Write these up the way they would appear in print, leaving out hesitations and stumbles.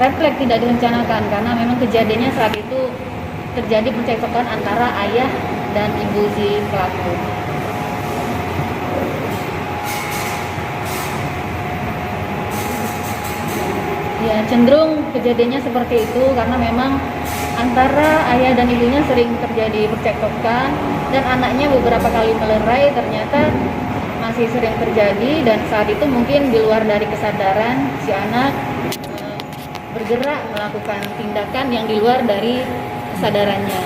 refleks tidak direncanakan karena memang kejadiannya saat itu terjadi percekcokan antara ayah dan ibu si pelaku. Ya, cenderung kejadiannya seperti itu karena memang antara ayah dan ibunya sering terjadi percekcokan dan anaknya beberapa kali melerai ternyata masih sering terjadi, dan saat itu mungkin di luar dari kesadaran si anak bergerak melakukan tindakan yang di luar dari kesadarannya.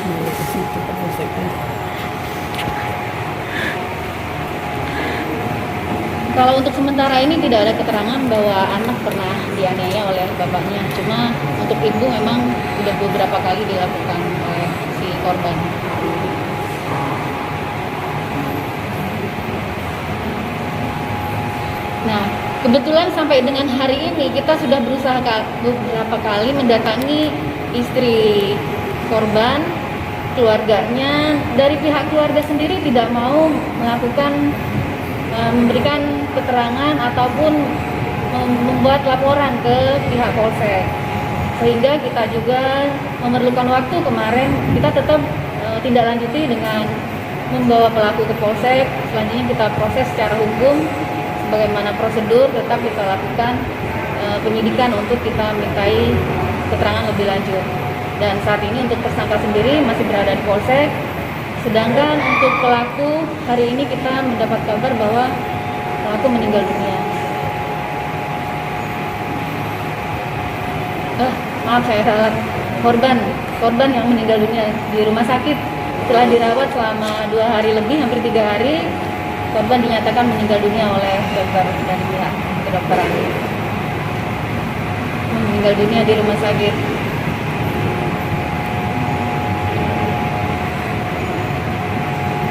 Kalau untuk sementara ini tidak ada keterangan bahwa anak pernah dianiaya oleh bapaknya. Cuma untuk ibu memang sudah beberapa kali dilakukan oleh si korban. Nah, kebetulan sampai dengan hari ini kita sudah berusaha beberapa kali mendatangi istri korban, keluarganya. Dari pihak keluarga sendiri tidak mau melakukan memberikan keterangan ataupun membuat laporan ke pihak polsek, sehingga kita juga memerlukan waktu. Kemarin kita tetap tindak lanjuti dengan membawa pelaku ke polsek. Selanjutnya kita proses secara hukum sebagaimana prosedur, tetap kita lakukan penyidikan untuk kita mintai keterangan lebih lanjut. Dan saat ini untuk tersangka sendiri masih berada di polsek. Sedangkan untuk pelaku, hari ini kita mendapat kabar bahwa pelaku meninggal dunia. Maaf, saya salah. Korban yang meninggal dunia di rumah sakit setelah dirawat selama 2 hari lebih, hampir 3 hari. Korban dinyatakan meninggal dunia oleh dokter dan pihak kedokteran. Meninggal dunia di rumah sakit.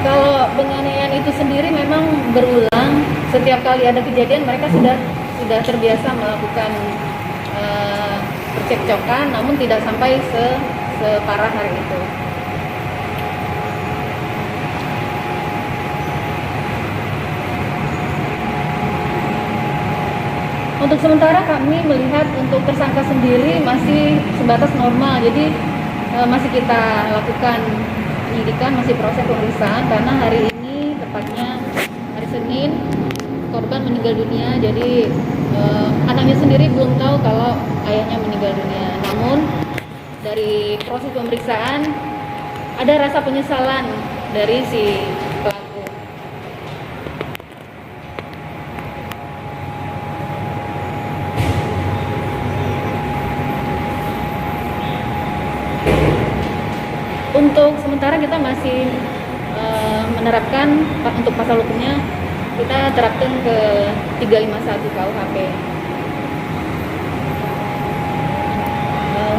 Kalau penganiayaan itu sendiri memang berulang. Setiap kali ada kejadian mereka sudah terbiasa melakukan percekcokan, namun tidak sampai separah hari itu. Untuk sementara kami melihat untuk tersangka sendiri masih sebatas normal, jadi masih kita lakukan penyidikan, masih proses pemeriksaan karena hari ini tepatnya hari Senin korban meninggal dunia. Jadi anaknya sendiri belum tahu kalau ayahnya meninggal dunia. Namun dari proses pemeriksaan ada rasa penyesalan dari si pelaku. Untuk sementara kita masih menerapkan untuk pasal hukumnya, kita terapkan ke 351 KUHP.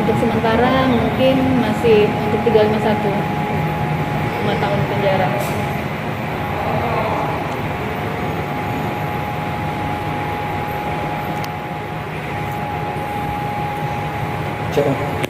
Untuk sementara mungkin masih untuk 351 5 tahun penjara. Cek.